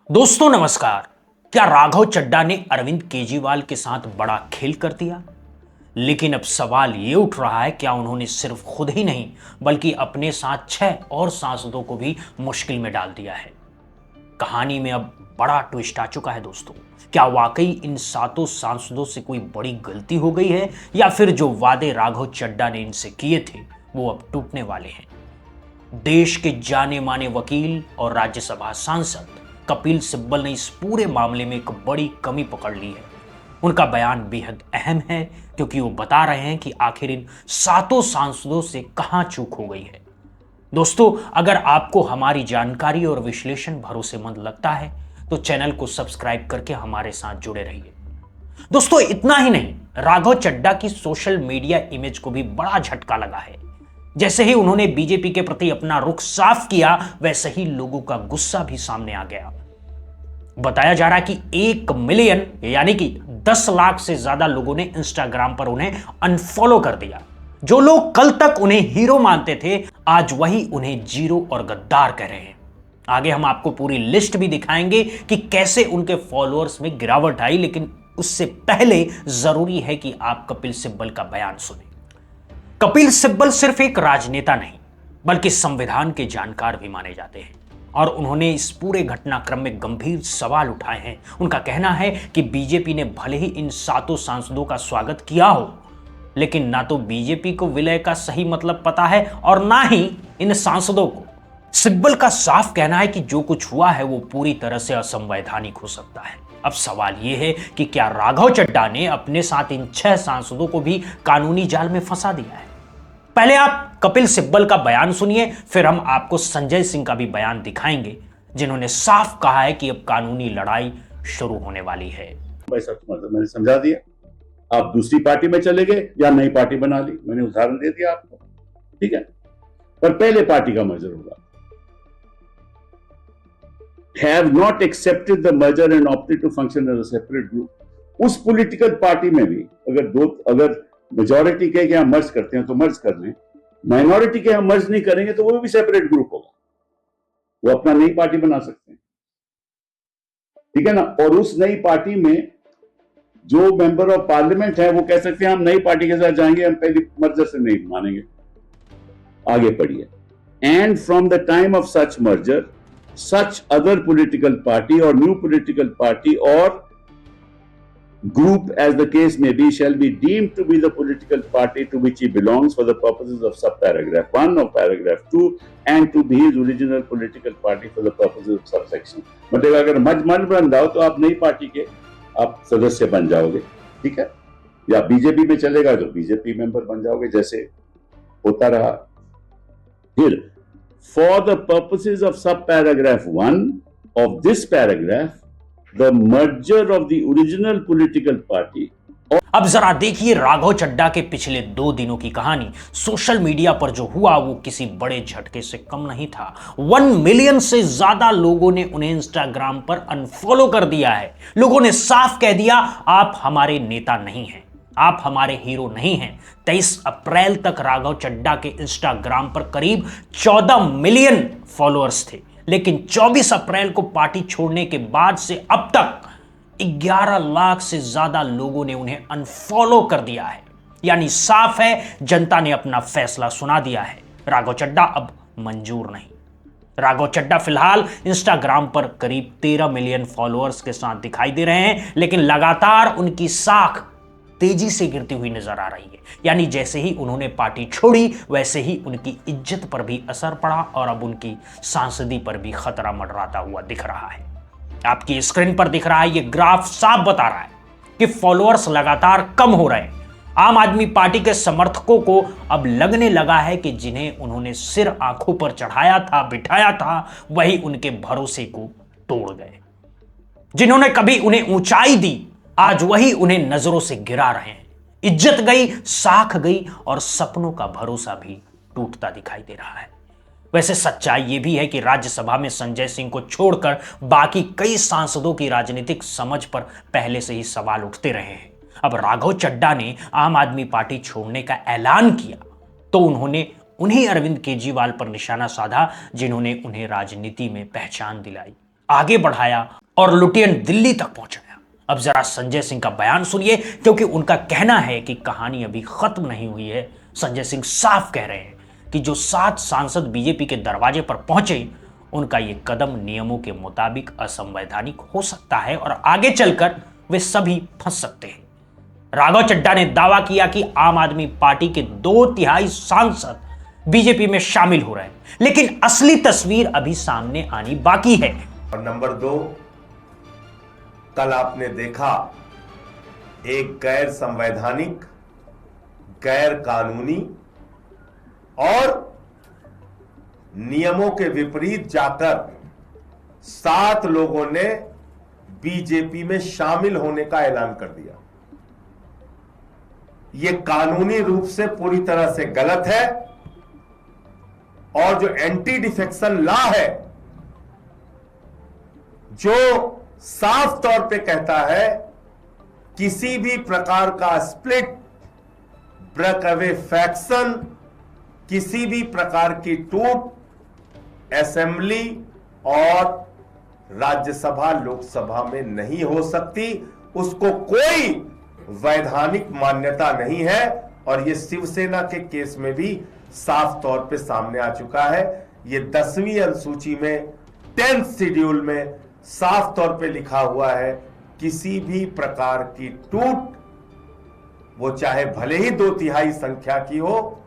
दोस्तों नमस्कार। क्या राघव चड्ढा ने अरविंद केजरीवाल के साथ बड़ा खेल कर दिया? लेकिन अब सवाल ये उठ रहा है, क्या उन्होंने सिर्फ खुद ही नहीं बल्कि अपने साथ 6 और सांसदों को भी मुश्किल में डाल दिया है? कहानी में अब बड़ा ट्विस्ट आ चुका है दोस्तों। क्या वाकई इन 7 सांसदों से कोई बड़ी गलती हो गई है, या फिर जो वादे राघव चड्ढा ने इनसे किए थे वो अब टूटने वाले हैं? देश के जाने माने वकील और राज्यसभा सांसद कपिल सिब्बल ने इस पूरे मामले में एक बड़ी कमी पकड़ ली है। उनका बयान बेहद अहम है, क्योंकि वो बता रहे हैं कि आखिर इन 7 सांसदों से कहां चूक हो गई है। दोस्तों, अगर आपको हमारी जानकारी और विश्लेषण भरोसेमंद लगता है तो चैनल को सब्सक्राइब करके हमारे साथ जुड़े रहिए। दोस्तों, इतना ही नहीं, राघव चड्ढा की सोशल मीडिया इमेज को भी बड़ा झटका लगा है। जैसे ही उन्होंने बीजेपी के प्रति अपना रुख साफ किया, वैसे ही लोगों का गुस्सा भी सामने आ गया। बताया जा रहा है कि 1 मिलियन यानी कि 10 लाख से ज्यादा लोगों ने इंस्टाग्राम पर उन्हें अनफॉलो कर दिया। जो लोग कल तक उन्हें हीरो मानते थे, आज वही उन्हें जीरो और गद्दार कह रहे हैं। आगे हम आपको पूरी लिस्ट भी दिखाएंगे कि कैसे उनके फॉलोअर्स में गिरावट आई, लेकिन उससे पहले जरूरी है कि आप कपिल सिब्बल का बयान सुने। कपिल सिब्बल सिर्फ एक राजनेता नहीं बल्कि संविधान के जानकार भी माने जाते हैं, और उन्होंने इस पूरे घटनाक्रम में गंभीर सवाल उठाए हैं। उनका कहना है कि बीजेपी ने भले ही इन 7 सांसदों का स्वागत किया हो, लेकिन ना तो बीजेपी को विलय का सही मतलब पता है और ना ही इन सांसदों को। सिब्बल का साफ कहना है कि जो कुछ हुआ है वो पूरी तरह से असंवैधानिक हो सकता है। अब सवाल यह है कि क्या राघव चड्ढा ने अपने साथ इन 6 सांसदों को भी कानूनी जाल में फंसा दिया है? पहले आप कपिल सिब्बल का बयान सुनिए, फिर हम आपको संजय सिंह का भी बयान दिखाएंगे, जिन्होंने साफ कहा है कि अब कानूनी लड़ाई शुरू होने वाली है। भाई साहब, मतलब मैंने समझा दिया। आप दूसरी पार्टी में चले गए या नई पार्टी बना ली, मैंने उदाहरण दे दिया आपको, ठीक है। पर पहले पार्टी का मर्जर होगा। Have not accepted the merger and opted to function as a separate group. उस पॉलिटिकल पार्टी में भी अगर मेजॉरिटी के यहाँ मर्ज करते हैं तो मर्ज कर लें, माइनॉरिटी के यहाँ मर्ज नहीं करेंगे तो वो भी सेपरेट ग्रुप होगा। वो अपना नई पार्टी बना सकते हैं, ठीक है ना। और उस नई पार्टी में जो मेंबर ऑफ पार्लियामेंट है वो कह सकते हैं हम नई पार्टी के साथ जाएंगे, हम पहली मर्जर से नहीं मानेंगे। आगे पढ़िए। And from the time of such merger such other political party or new political party or group, as the case may be, shall be deemed to be the political party to which he belongs for the purposes of subparagraph 1 of paragraph 2 and to be his original political party for the purposes of subsection। मतलब अगर मन बन जाओ तो आप नई party के आप सदस्य बन जाओगे, ठीक है। या बीजेपी में चलेगा तो बीजेपी मेंबर बन जाओगे, जैसे होता रहा। फिर for the purposes of subparagraph 1 of this paragraph, the merger of the original political party। अब जरा देखिए राघव चड्ढा के पिछले 2 दिनों की कहानी। सोशल मीडिया पर जो हुआ वो किसी बड़े झटके से कम नहीं था। 1 मिलियन से ज्यादा लोगों ने उन्हें इंस्टाग्राम पर अनफॉलो कर दिया है। लोगों ने साफ कह दिया, आप हमारे नेता नहीं हैं, आप हमारे हीरो नहीं हैं। 23 अप्रैल तक राघव चड्ढा के इंस्टाग्राम पर करीब 14 मिलियन फॉलोअर्स थे, लेकिन 24 अप्रैल को पार्टी छोड़ने के बाद से अब तक 11 लाख से ज्यादा लोगों ने उन्हें अनफॉलो कर दिया है। यानी साफ है, जनता ने अपना फैसला सुना दिया है। राघव चड्ढा अब मंजूर नहीं। राघव चड्ढा फिलहाल इंस्टाग्राम पर करीब 13 मिलियन फॉलोअर्स के साथ दिखाई दे रहे हैं, लेकिन लगातार उनकी साख तेजी से गिरती हुई नजर आ रही है। यानी जैसे ही उन्होंने पार्टी छोड़ी, वैसे ही उनकी इज्जत पर भी असर पड़ा और अब उनकी सांसदी पर भी खतरा मंडराता हुआ दिख रहा है। आपकी स्क्रीन पर दिख रहा है ये ग्राफ साफ बता रहा है कि फॉलोअर्स लगातार कम हो रहे हैं। आम आदमी पार्टी के समर्थकों को अब लगने लगा है कि जिन्हें उन्होंने सिर आंखों पर चढ़ाया था, बिठाया था, वही उनके भरोसे को तोड़ गए। जिन्होंने कभी उन्हें ऊंचाई दी, आज वही उन्हें नजरों से गिरा रहे हैं। इज्जत गई, साख गई और सपनों का भरोसा भी टूटता दिखाई दे रहा है। वैसे सच्चाई यह भी है कि राज्यसभा में संजय सिंह को छोड़कर बाकी कई सांसदों की राजनीतिक समझ पर पहले से ही सवाल उठते रहे हैं। अब राघव चड्ढा ने आम आदमी पार्टी छोड़ने का ऐलान किया तो उन्होंने उन्हीं अरविंद केजरीवाल पर निशाना साधा, जिन्होंने उन्हें राजनीति में पहचान दिलाई। आगे बढ़ाया और लुटियन दिल्ली तक पहुंचाया। अब जरा संजय सिंह का बयान सुनिए, क्योंकि उनका कहना है कि कहानी अभी खत्म नहीं हुई है। संजय सिंह साफ कह रहे हैं कि जो 7 सांसद बीजेपी के दरवाजे पर पहुंचे, उनका यह कदम नियमों के मुताबिक असंवैधानिक हो सकता है और आगे चलकर वे सभी फंस सकते हैं। राघव चड्ढा ने दावा किया कि आम आदमी पार्टी के 2/3 सांसद बीजेपी में शामिल हो रहे हैं, लेकिन असली तस्वीर अभी सामने आनी बाकी है। और नंबर 2, कल आपने देखा एक गैर संवैधानिक, गैर कानूनी और नियमों के विपरीत जाकर 7 लोगों ने बीजेपी में शामिल होने का ऐलान कर दिया। यह कानूनी रूप से पूरी तरह से गलत है और जो एंटी डिफेक्शन लॉ है, जो साफ तौर पे कहता है किसी भी प्रकार का स्प्लिट, ब्रेक अवे फैक्शन, किसी भी प्रकार की टूट असेंबली और राज्यसभा लोकसभा में नहीं हो सकती, उसको कोई वैधानिक मान्यता नहीं है। और यह शिवसेना के केस में भी साफ तौर पे सामने आ चुका है। यह 10वीं अनुसूची में 10th शेड्यूल में साफ तौर पे लिखा हुआ है, किसी भी प्रकार की टूट, वो चाहे भले ही 2/3 संख्या की हो,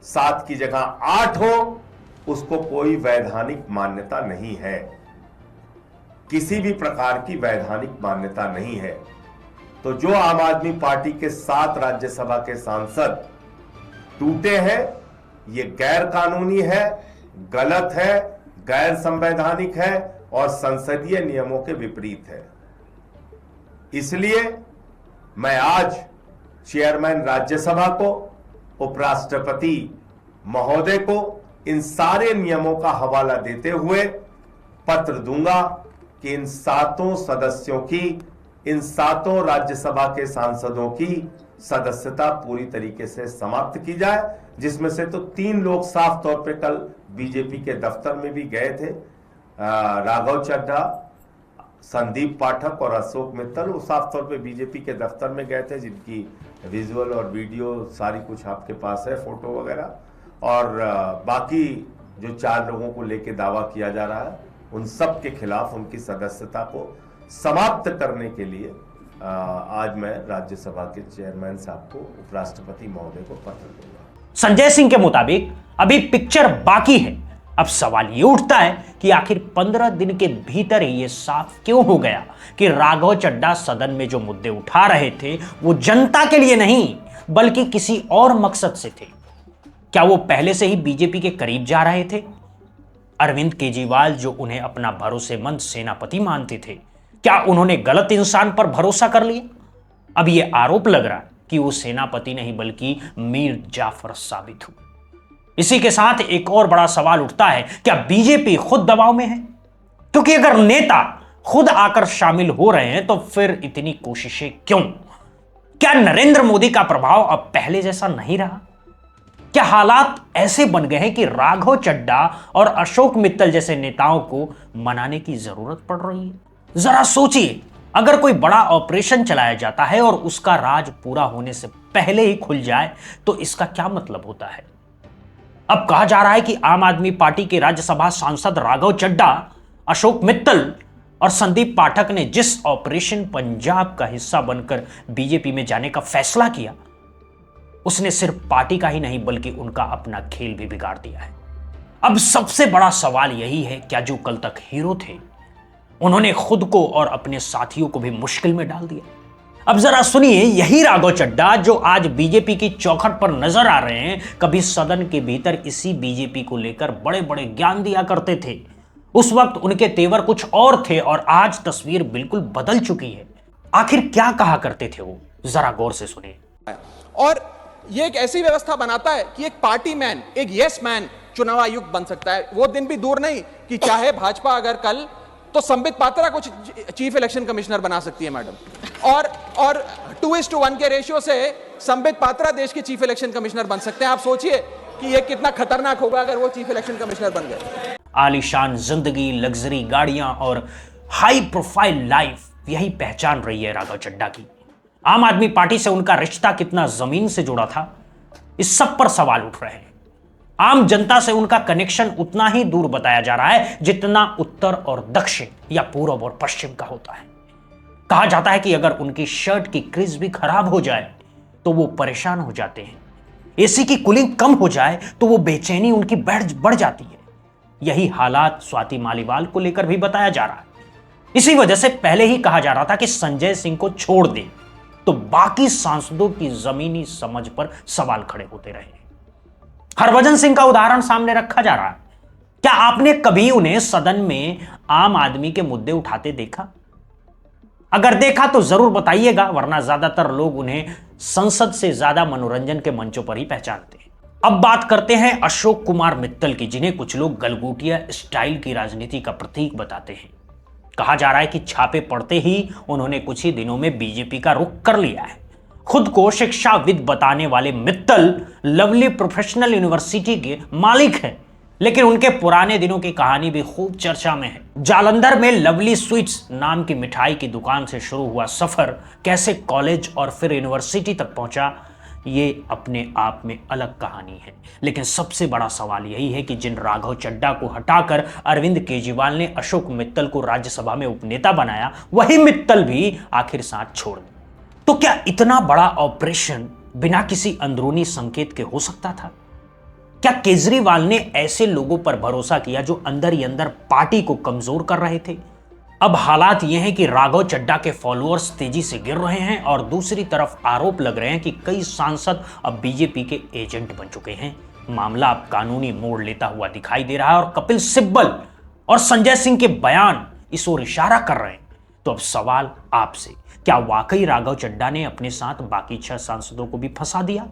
7 की जगह 8 हो, उसको कोई वैधानिक मान्यता नहीं है। किसी भी प्रकार की वैधानिक मान्यता नहीं है। तो जो आम आदमी पार्टी के 7 राज्यसभा के सांसद टूटे हैं, ये गैर कानूनी है, गलत है, गैर संवैधानिक है और संसदीय नियमों के विपरीत है। इसलिए मैं आज चेयरमैन राज्यसभा को, उपराष्ट्रपति महोदय को इन सारे नियमों का हवाला देते हुए पत्र दूंगा कि इन 7 सदस्यों की, इन 7 राज्यसभा के सांसदों की सदस्यता पूरी तरीके से समाप्त की जाए, जिसमें से तो 3 लोग साफ तौर पे कल बीजेपी के दफ्तर में भी गए थे, राघव चड्ढा, संदीप पाठक और अशोक मित्तल। वो साफ तौर पे बीजेपी के दफ्तर में गए थे, जिनकी विजुअल और वीडियो सारी कुछ आपके पास है, फोटो वगैरह। और बाकी जो 4 लोगों को लेके दावा किया जा रहा है, उन सब के खिलाफ उनकी सदस्यता को समाप्त करने के लिए आज मैं राज्यसभा के चेयरमैन साहब को, उपराष्ट्रपति महोदय को पत्र दूंगा। संजय सिंह के मुताबिक अभी पिक्चर बाकी है। अब सवाल ये उठता है कि आखिर 15 दिन के भीतर ही ये साफ क्यों हो गया कि राघव चड्ढा सदन में जो मुद्दे उठा रहे थे वो जनता के लिए नहीं बल्कि किसी और मकसद से थे। क्या वो पहले से ही बीजेपी के करीब जा रहे थे? अरविंद केजरीवाल जो उन्हें अपना भरोसेमंद सेनापति मानते थे, क्या उन्होंने गलत इंसान पर भरोसा कर लिया? अब यह आरोप लग रहा है कि वो सेनापति नहीं बल्कि मीर जाफर साबित हुए। इसी के साथ एक और बड़ा सवाल उठता है, क्या बीजेपी खुद दबाव में है? क्योंकि अगर नेता खुद आकर शामिल हो रहे हैं तो फिर इतनी कोशिशें क्यों? क्या नरेंद्र मोदी का प्रभाव अब पहले जैसा नहीं रहा? क्या हालात ऐसे बन गए हैं कि राघव चड्ढा और अशोक मित्तल जैसे नेताओं को मनाने की जरूरत पड़ रही है? जरा सोचिए, अगर कोई बड़ा ऑपरेशन चलाया जाता है और उसका राज पूरा होने से पहले ही खुल जाए तो इसका क्या मतलब होता है? अब कहा जा रहा है कि आम आदमी पार्टी के राज्यसभा सांसद राघव चड्ढा, अशोक मित्तल और संदीप पाठक ने जिस ऑपरेशन पंजाब का हिस्सा बनकर बीजेपी में जाने का फैसला किया, उसने सिर्फ पार्टी का ही नहीं बल्कि उनका अपना खेल भी बिगाड़ दिया है। अब सबसे बड़ा सवाल यही है, क्या जो कल तक हीरो थे उन्होंने खुद को और अपने साथियों को भी मुश्किल में डाल दिया? अब जरा सुनिए, यही राघव चड्ढा जो आज बीजेपी की चौखट पर नजर आ रहे हैं, कभी सदन के भीतर इसी बीजेपी को लेकर बड़े बड़े ज्ञान दिया करते थे। उस वक्त उनके तेवर कुछ और थे और आज तस्वीर बिल्कुल बदल चुकी है। आखिर क्या कहा करते थे वो, जरा गौर से सुनिए। और ये एक ऐसी व्यवस्था बनाता है कि एक पार्टी मैन, एक यस मैन चुनाव आयुक्त बन सकता है। वो दिन भी दूर नहीं कि चाहे भाजपा अगर कल तो संबित पात्रा को चीफ इलेक्शन कमिश्नर बना सकती है मैडम, और 2:1 के रेशियो से संबित पात्रा देश के चीफ इलेक्शन कमिश्नर बन सकते हैं। आप सोचिए कि ये कितना खतरनाक होगा अगर वो चीफ इलेक्शन कमिश्नर बन गए। आलीशान जिंदगी, लग्जरी गाड़ियां और हाई प्रोफाइल लाइफ, यही पहचान रही है राघव चड्ढा की। आम आदमी पार्टी से उनका रिश्ता कितना जमीन से जुड़ा था, इस सब पर सवाल उठ रहे हैं। आम जनता से उनका कनेक्शन उतना ही दूर बताया जा रहा है जितना उत्तर और दक्षिण या पूर्व और पश्चिम का होता है। कहा जाता है कि अगर उनकी शर्ट की क्रीज भी खराब हो जाए तो वो परेशान हो जाते हैं, एसी की कूलिंग कम हो जाए तो वो बेचैनी उनकी बढ़ जाती है। यही हालात स्वाति मालीवाल को लेकर भी बताया जा रहा है। इसी वजह से पहले ही कहा जा रहा था कि संजय सिंह को छोड़ दे, तो बाकी सांसदों की जमीनी समझ पर सवाल खड़े होते रहे। हरभजन सिंह का उदाहरण सामने रखा जा रहा है। क्या आपने कभी उन्हें सदन में आम आदमी के मुद्दे उठाते देखा? अगर देखा तो जरूर बताइएगा, वरना ज्यादातर लोग उन्हें संसद से ज्यादा मनोरंजन के मंचों पर ही पहचानते हैं। अब बात करते हैं अशोक कुमार मित्तल की, जिन्हें कुछ लोग गलगोटिया स्टाइल की राजनीति का प्रतीक बताते हैं। कहा जा रहा है कि छापे पड़ते ही उन्होंने कुछ ही दिनों में बीजेपी का रुख कर लिया है। खुद को शिक्षाविद बताने वाले मित्तल लवली प्रोफेशनल यूनिवर्सिटी के मालिक हैं, लेकिन उनके पुराने दिनों की कहानी भी खूब चर्चा में है। जालंधर में लवली स्वीट्स नाम की मिठाई की दुकान से शुरू हुआ सफर कैसे कॉलेज और फिर यूनिवर्सिटी तक पहुंचा, ये अपने आप में अलग कहानी है। लेकिन सबसे बड़ा सवाल यही है कि जिन राघव चड्ढा को हटाकर अरविंद केजरीवाल ने अशोक मित्तल को राज्यसभा में उपनेता बनाया, वही मित्तल भी आखिर साथ छोड़ गए। तो क्या इतना बड़ा ऑपरेशन बिना किसी अंदरूनी संकेत के हो सकता था? क्या केजरीवाल ने ऐसे लोगों पर भरोसा किया जो अंदर ही अंदर पार्टी को कमजोर कर रहे थे? अब हालात यह हैं कि राघव चड्ढा के फॉलोअर्स तेजी से गिर रहे हैं और दूसरी तरफ आरोप लग रहे हैं कि कई सांसद अब बीजेपी के एजेंट बन चुके हैं। मामला अब कानूनी मोड़ लेता हुआ दिखाई दे रहा है और कपिल सिब्बल और संजय सिंह के बयान इस ओर इशारा कर रहे हैं। तो अब सवाल आपसे, क्या वाकई राघव चड्ढा ने अपने साथ बाकी 6 सांसदों को भी फंसा दिया,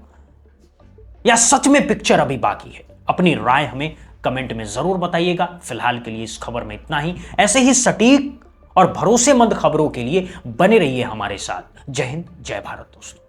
या सच में पिक्चर अभी बाकी है? अपनी राय हमें कमेंट में जरूर बताइएगा। फिलहाल के लिए इस खबर में इतना ही। ऐसे ही सटीक और भरोसेमंद खबरों के लिए बने रहिए हमारे साथ। जय हिंद, जय भारत दोस्तों।